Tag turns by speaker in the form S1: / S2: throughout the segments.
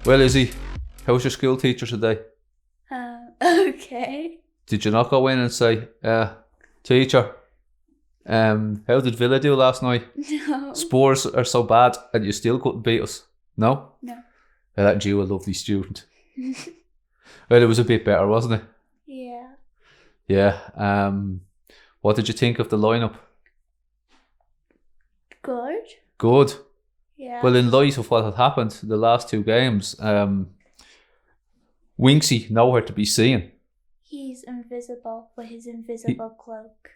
S1: Well, Izzy, how's your school teacher today?
S2: Okay.
S1: Did you not go in and say, teacher, how did Villa do last night?
S2: No.
S1: Spurs are so bad and you still couldn't beat us. No?
S2: No.
S1: Well, that you a lovely student. Well, it was a bit better, wasn't it?
S2: Yeah.
S1: Yeah. What did you think of the lineup?
S2: Good.
S1: Good.
S2: Yeah.
S1: Well, in light of what had happened the last two games, Winksy nowhere to be seen.
S2: He's invisible with his invisible cloak.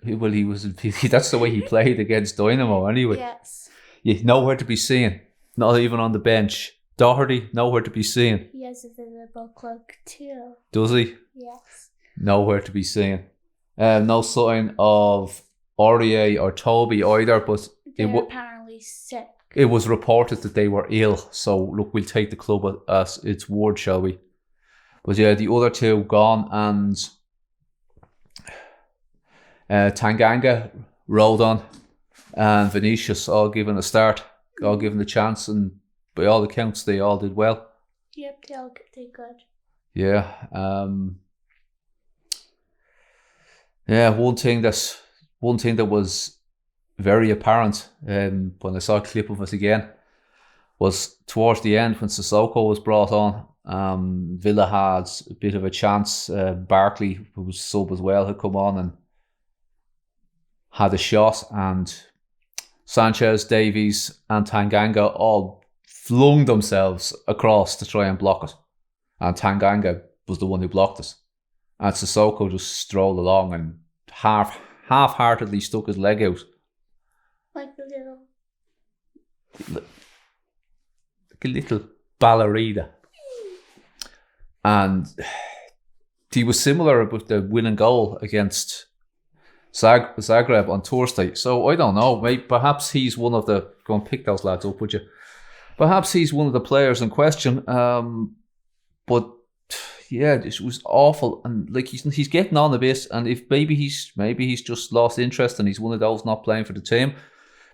S1: Well, he was. That's the way he played against Dynamo, anyway.
S2: Yes.
S1: Yeah, nowhere to be seen. Not even on the bench. Doherty, nowhere to be seen.
S2: He has a visible cloak too.
S1: Does he?
S2: Yes.
S1: Nowhere to be seen. No sign of Aurier or Toby either, but
S2: They're apparently sick.
S1: it was reported that they were ill. So, look, we'll take the club as its word, shall we? But yeah, the other two gone, and Tanganga rolled on, and Vinicius all given a start, all given a chance, and by all accounts, they all did well.
S2: Yep, they all did good.
S1: Yeah. One thing that was very apparent when I saw a clip of it again was towards the end when Sissoko was brought on. Villa had a bit of a chance. Barkley, who was sub as well, had come on and had a shot, and Sanchez, Davies and Tanganga all flung themselves across to try and block it. And Tanganga was the one who blocked it. And Sissoko just strolled along and half-heartedly stuck his leg out.
S2: Like
S1: a little ballerina. And he was similar with the winning goal against Zagreb on Thursday. So I don't know. Maybe perhaps he's one of the... Go and pick those lads up, would you? Perhaps he's one of the players in question. But yeah, it was awful. And like he's getting on a bit. And if maybe he's just lost interest and he's one of those not playing for the team.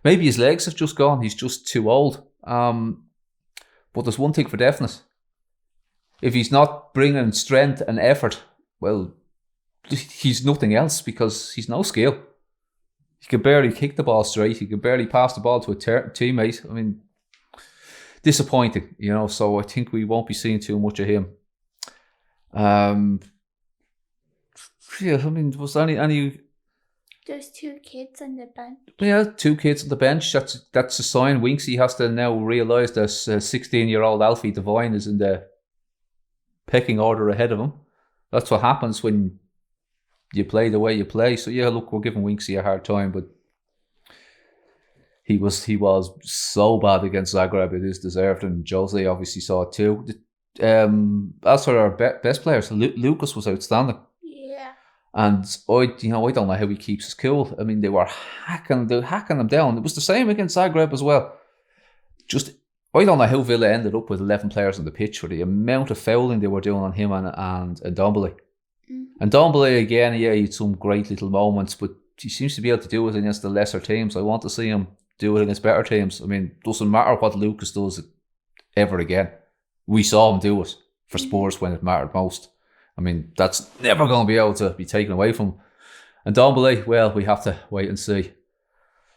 S1: Maybe his legs have just gone. He's just too old. But there's one thing for definite. If he's not bringing strength and effort, well, he's nothing else because he's no skill. He can barely kick the ball straight. He can barely pass the ball to a teammate. I mean, disappointing, so I think we won't be seeing too much of him. Was there any...
S2: There's two kids on the bench.
S1: Yeah, two kids on the bench. That's a sign. Winksy has to now realise that 16-year-old Alfie Devine is in the pecking order ahead of him. That's what happens when you play the way you play. So yeah, look, we're giving Winksy a hard time, but he was so bad against Zagreb. It is deserved, and Jose obviously saw it too. As for our best players, Lucas was outstanding.
S2: Yeah.
S1: And I don't know how he keeps his cool. I mean, they were hacking him down. It was the same against Zagreb as well. I don't know how Villa ended up with 11 players on the pitch for the amount of fouling they were doing on him and Ndombele. And Ndombele, again, yeah, he had some great little moments, but he seems to be able to do it against the lesser teams. I want to see him do it against better teams. I mean, it doesn't matter what Lucas does ever again. We saw him do it for Spurs when it mattered most. I mean, that's never going to be able to be taken away from him. And Ndombele, well, we have to wait and see.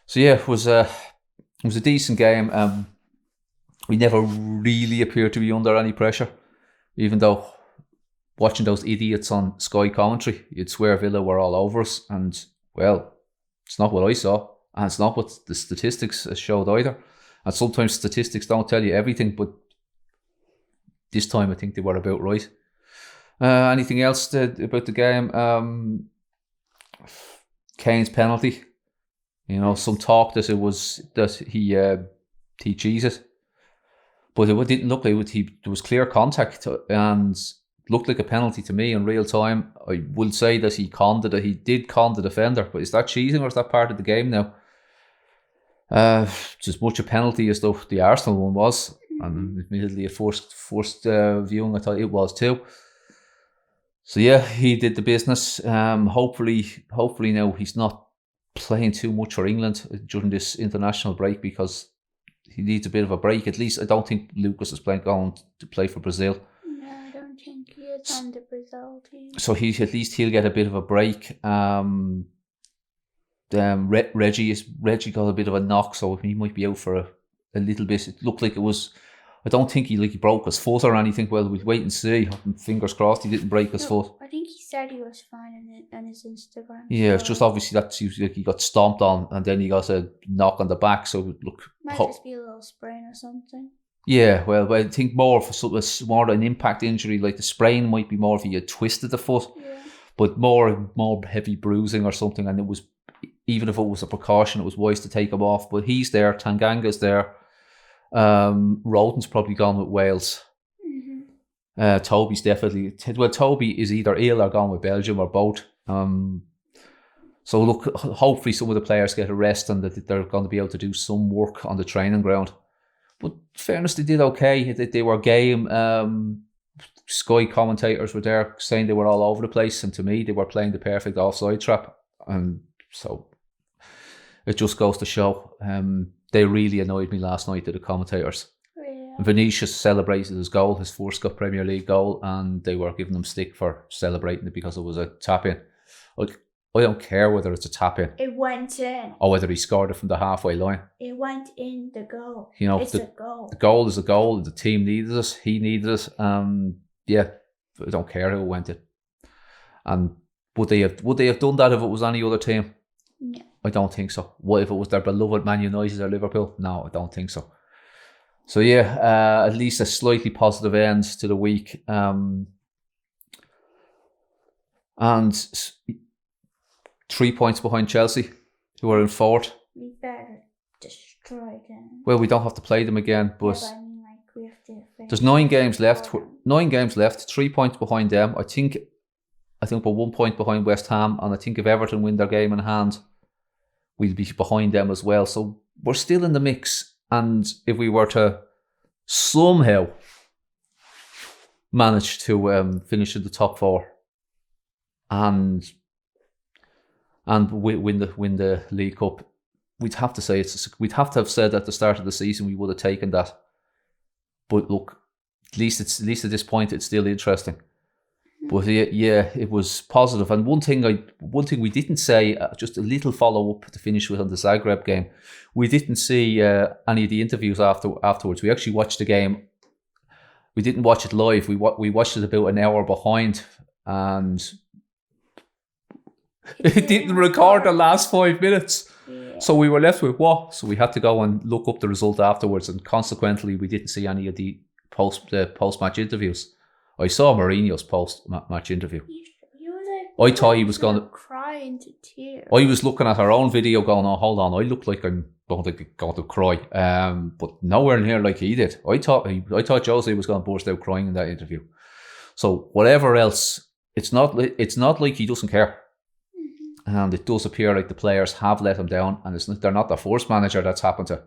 S1: So yeah, it was a decent game. We never really appeared to be under any pressure, even though watching those idiots on Sky commentary, you'd swear Villa were all over us. And, well, it's not what I saw. And it's not what the statistics showed either. And sometimes statistics don't tell you everything, but this time I think they were about right. Anything else about the game? Kane's penalty. Some talk that he cheated. But it didn't look like it. There was clear contact and looked like a penalty to me in real time. I will say that he did con the defender, but is that cheating or is that part of the game now? It's as much a penalty as the Arsenal one was, and admittedly at first viewing I thought it was too. So yeah, he did the business. Hopefully now he's not playing too much for England during this international break because He needs a bit of a break. At least I don't think Lucas is going to play for Brazil.
S2: No, I don't think he is on the Brazil team.
S1: So he'll get a bit of a break. Reggie got a bit of a knock, so he might be out for a little bit. It looked like it was. I don't think he broke his foot or anything. Well, we'll wait and see. Fingers crossed he didn't break his foot.
S2: I think he said he was fine on his Instagram.
S1: Yeah, it's just obviously that he got stomped on and then he got a knock on the back. So look,
S2: might just be a little sprain or something.
S1: Yeah, well, I think more of an impact injury, like the sprain might be more if you twisted the foot, but more heavy bruising or something. And it was, even if it was a precaution, it was wise to take him off. But he's there, Tanganga's there. Roden's probably gone with Wales. Toby's definitely. Well, Toby is either ill or gone with Belgium or both. So look, hopefully some of the players get a rest and that they're going to be able to do some work on the training ground. But in fairness, they did okay. They were game. Sky commentators were there saying they were all over the place, and to me, they were playing the perfect offside trap. And so it just goes to show. They really annoyed me last night, the commentators. Yeah. Vinicius celebrated his goal, his first Premier League goal, and they were giving him stick for celebrating it because it was a tap-in. I don't care whether it's a tap-in.
S2: It went in.
S1: Or whether he scored it from the halfway line.
S2: It went in the goal.
S1: It's a goal. The goal is a goal. The team needed it. He needed it. Yeah, I don't care who went in. And would they have done that if it was any other team?
S2: No.
S1: I don't think so. What if it was their beloved Man United or Liverpool? No, I don't think so. So yeah, at least a slightly positive end to the week. And 3 points behind Chelsea, who are in fourth.
S2: We better destroy them.
S1: Well, we don't have to play them again, but
S2: I mean, we have to.
S1: There's 9 games left. 9 games left. 3 points behind them. I think we're 1 point behind West Ham, and I think if Everton win their game in hand, we'll be behind them as well. So we're still in the mix. And if we were to somehow manage to finish in the top 4 and win the League Cup, we'd have to say we'd have to have said at the start of the season we would have taken that. But look, at least at this point it's still interesting. But yeah, it was positive. And one thing we didn't say, just a little follow up to finish with on the Zagreb game, we didn't see any of the interviews afterwards. We actually watched the game. We didn't watch it live. We watched it about an hour behind, and it didn't record the last 5 minutes. Yeah. So we were left with what? So we had to go and look up the result afterwards, and consequently, we didn't see any of the post-match interviews. I saw Mourinho's post-match interview. I thought he was going to
S2: cry into tears.
S1: I was looking at our own video going, oh, hold on, I look like I'm going to cry. But nowhere near like he did. I thought Jose was going to burst out crying in that interview. So whatever else, it's not like he doesn't care. And it does appear like the players have let him down, and they're not the first manager that's happened to.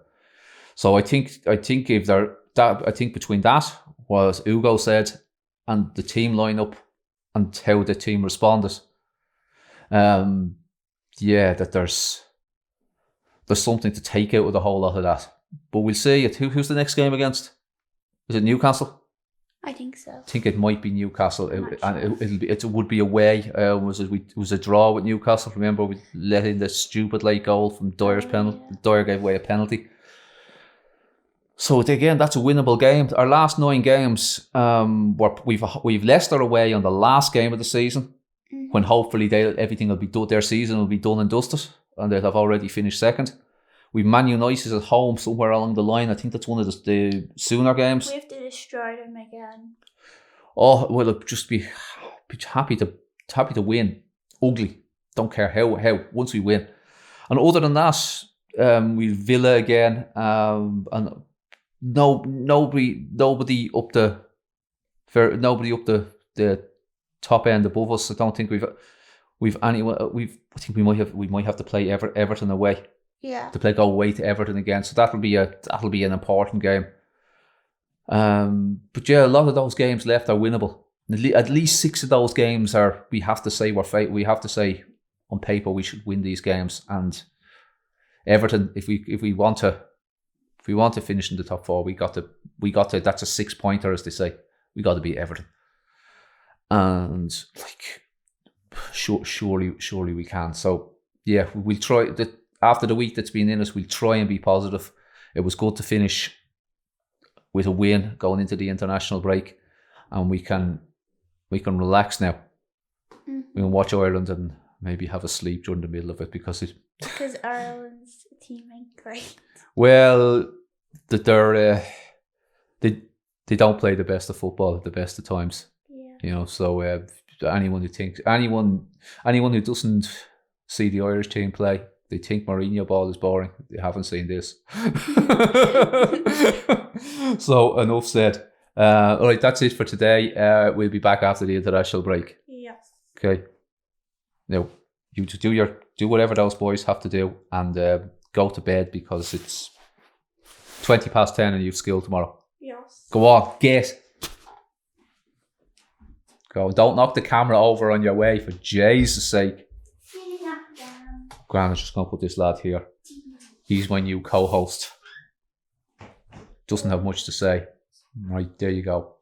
S1: So I think between that, what Hugo said, and the team lineup and how the team responded, that there's something to take out of the whole lot of that. But we'll see. Who's the next game against? Is it Newcastle?
S2: I think so.
S1: I think it might be Newcastle, it would be away. It was a draw with Newcastle. Remember, we let in the stupid late goal from Dyer's penalty. Yeah. Dyer gave away a penalty. So again, that's a winnable game. Our last 9 games, we've Leicester away on the last game of the season, when hopefully everything will be done. Their season will be done and dusted, and they'll have already finished second. We've Man United at home somewhere along the line. I think that's one of the sooner games.
S2: We have to destroy them again.
S1: Oh well, I'd just be happy to win. Ugly, don't care how. Once we win, and other than that, we Villa again, and nobody up the top end above us. I don't think we've anyone. I think we might have to play Everton away.
S2: Yeah.
S1: To go away to Everton again, so that'll be an important game. But yeah, a lot of those games left are winnable. At least 6 of those games are. We have to say we have to say on paper we should win these games. And Everton, if we want to If we want to finish in the top 4, we got to. That's a 6-pointer, as they say. We got to beat Everton, and like, surely we can. So yeah, we'll try. After the week that's been in us, we'll try and be positive. It was good to finish with a win going into the international break, and we can relax now.
S2: Mm-hmm.
S1: We can watch Ireland and maybe have a sleep during the middle of it because
S2: Ireland's team ain't great.
S1: Well, that they don't play the best of football at the best of times.
S2: Yeah.
S1: You know, so anyone who doesn't see the Irish team play, they think Mourinho ball is boring. They haven't seen this. So enough said. All right, that's it for today. We'll be back after the international break.
S2: Yes.
S1: Okay. Now you just do whatever those boys have to do and go to bed because it's 10:20 and you've school tomorrow.
S2: Yes.
S1: Go on, get. Go. Don't knock the camera over on your way, for Jesus' sake. Grant is just going to put this lad here. He's my new co-host. Doesn't have much to say. Right, there you go.